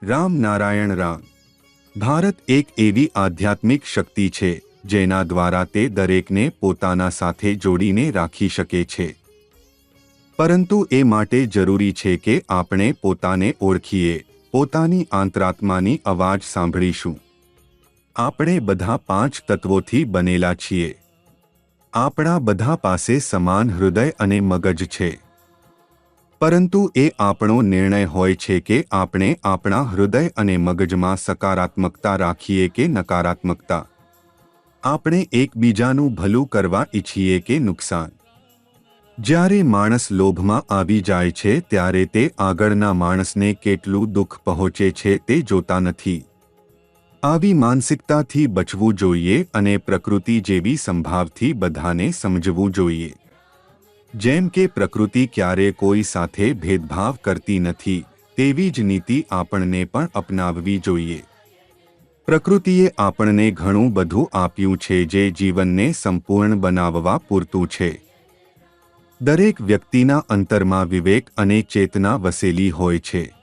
રામ નારાયણ રામ. ભારત એક એવી આધ્યાત્મિક શક્તિ છે જેના દ્વારા તે દરેકને પોતાના સાથે જોડીને રાખી શકે છે. પરંતુ એ માટે જરૂરી છે કે આપણે પોતાને ઓળખીએ, પોતાની અંતરાત્માની અવાજ સાંભળીશું. આપણે બધા 5 તત્વોથી બનેલા છીએ. આપણા બધા પાસે સમાન હૃદય અને મગજ છે. પરંતુ એ આપણો નિર્ણય હોય છે કે આપણે આપણા હૃદય અને મગજમાં સકારાત્મકતા રાખીએ કે નકારાત્મકતા. આપણે એકબીજાનું ભલું કરવા ઈચ્છીએ કે નુકસાન. જ્યારે માણસ લોભમાં આવી જાય છે ત્યારે તે આગળના માણસને કેટલું દુઃખ પહોંચે છે તે જોતા નથી. આવી માનસિકતાથી બચવું જોઈએ અને પ્રકૃતિ જેવી સંભાવથી બધાને સમજવું જોઈએ. જેમ કે પ્રકૃતિ ક્યારે કોઈ સાથે ભેદભાવ કરતી નથી, તેવી જ નીતિ આપણને પણ અપનાવવી જોઈએ. પ્રકૃતિએ આપણને ઘણું બધું આપ્યું છે જે જીવનને સંપૂર્ણ બનાવવા પૂરતું છે. દરેક વ્યક્તિના અંતરમાં વિવેક અને ચેતના વસેલી હોય છે.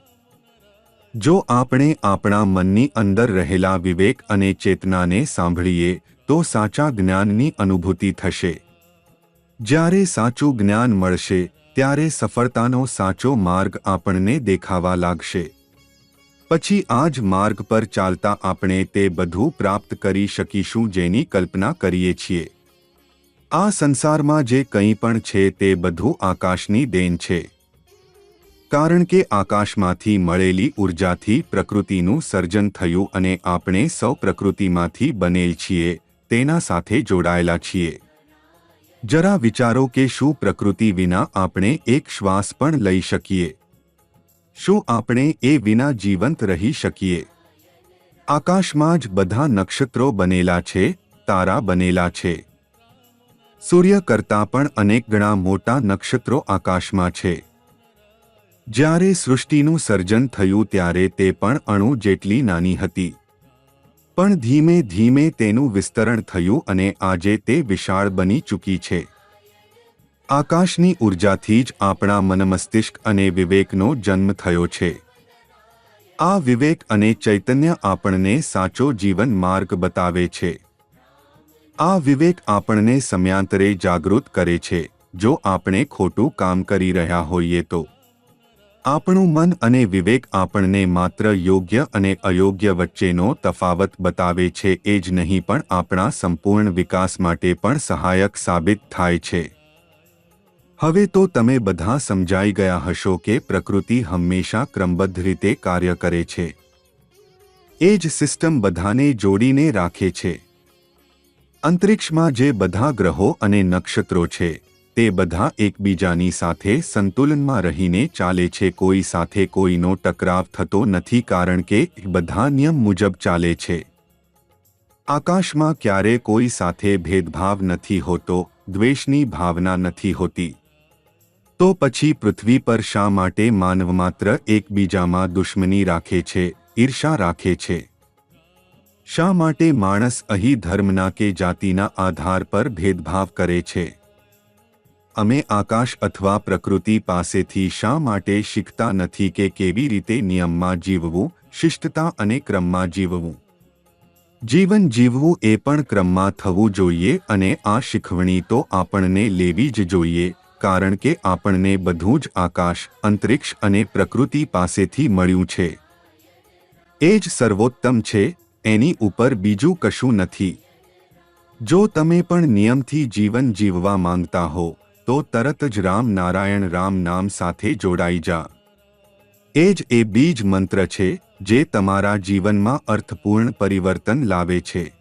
જો આપણે આપણા મનની અંદર રહેલા વિવેક અને ચેતનાને સાંભળીએ તો સાચા જ્ઞાનની અનુભૂતિ થશે. જ્યારે સાચું જ્ઞાન મળશે ત્યારે સફળતાનો સાચો માર્ગ આપણને દેખાવા લાગશે. પછી આ જ માર્ગ પર ચાલતા આપણે તે બધું પ્રાપ્ત કરી શકીશું જેની કલ્પના કરીએ છીએ. આ સંસારમાં જે કંઈ પણ છે તે બધું આકાશની દેન છે. કારણ કે આકાશમાંથી મળેલી ઉર્જાથી પ્રકૃતિનું સર્જન થયું અને આપણે સૌ પ્રકૃતિમાંથી બનેલ છીએ, તેના સાથે જોડાયેલા છીએ. જરા વિચારો કે શું પ્રકૃતિ વિના આપણે એક શ્વાસ પણ લઈ શકીએ? શું આપણે એ વિના જીવંત રહી શકીએ? આકાશમાં જ બધા નક્ષત્રો બનેલા છે, તારા બનેલા છે. સૂર્ય કરતાં પણ અનેક ગણા મોટા નક્ષત્રો આકાશમાં છે. જ્યારે સૃષ્ટિનું સર્જન થયું ત્યારે તે પણ અણુ જેટલી નાની હતી. પણ ધીમે ધીમે તેનું વિસ્તરણ થયું અને આજે તે વિશાળ બની ચૂકી છે. આકાશની ઉર્જાથી જ આપણા મનમસ્તિષ્ક અને વિવેકનો જન્મ થયો છે. આ વિવેક અને ચૈતન્ય આપણને સાચો જીવન માર્ગ બતાવે છે. આ વિવેક આપણને સમયાંતરે જાગૃત કરે છે. જો આપણે ખોટું કામ કરી રહ્યા હોઈએ તો આપણું મન અને વિવેક આપણને માત્ર યોગ્ય અને અયોગ્ય વચ્ચેનો તફાવત બતાવે છે એ જ નહીં પણ આપણા સંપૂર્ણ વિકાસ માટે પણ સહાયક સાબિત થાય છે. હવે તો તમે બધા સમજાઈ ગયા હશો કે પ્રકૃતિ હંમેશા ક્રમબદ્ધ રીતે કાર્ય કરે છે. એ જ સિસ્ટમ બધાને જોડીને રાખે છે. અંતરિક્ષમાં જે બધા ગ્રહો અને નક્ષત્રો છે તે બધા એકબીજાની સાથે સંતુલનમાં રહીને ચાલે છે. કોઈ સાથે કોઈનો ટકરાવ થતો નથી કારણ કે બધા નિયમ મુજબ ચાલે છે. આકાશમાં ક્યારે કોઈ સાથે ભેદભાવ નથી હોતો, દ્વેષની ભાવના નથી હોતી. તો પછી પૃથ્વી પર શા માટે માનવ માત્ર એકબીજામાં દુશ્મની રાખે છે, ઈર્ષા રાખે છે? શા માટે માણસ અહીં ધર્મના કે જાતિના આધાર પર ભેદભાવ કરે છે? અમે આકાશ અથવા પ્રકૃતિ પાસેથી શા માટે શીખતા નથી કે કેવી રીતે નિયમમાં જીવવું, શિષ્ટતા અને ક્રમમાં જીવવું? જીવન જીવવું એ પણ ક્રમમાં થવું જોઈએ અને આ શીખવણી તો આપણને લેવી જ જોઈએ કારણ કે આપણને બધું જ આકાશ, અંતરિક્ષ અને પ્રકૃતિ પાસેથી મળ્યું છે. એ જ સર્વોત્તમ છે, એની ઉપર બીજું કશું નથી. જો તમે પણ નિયમથી જીવન જીવવા માંગતા હો તો તરત જ રામ નારાયણ રામ નામ સાથે જોડાઈ જા. એ જ એ બીજ મંત્ર છે જે તમારા જીવનમાં અર્થપૂર્ણ પરિવર્તન લાવે છે.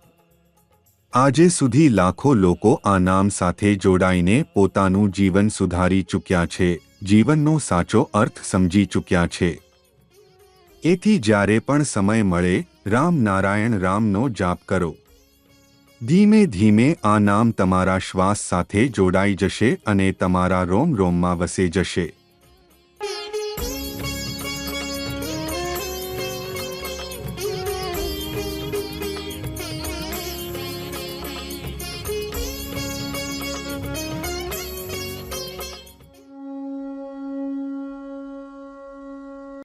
આજે સુધી લાખો લોકો આ નામ સાથે જોડાઈને પોતાનું જીવન સુધારી ચૂક્યા છે, જીવનનો સાચો અર્થ સમજી ચૂક્યા છે. એથી જ્યારે પણ સમય મળે રામ નારાયણ રામનો જાપ કરો. ધીમે ધીમે આ નામ તમારા શ્વાસ સાથે જોડાઈ જશે અને તમારા રોમ રોમમાં વસે જશે.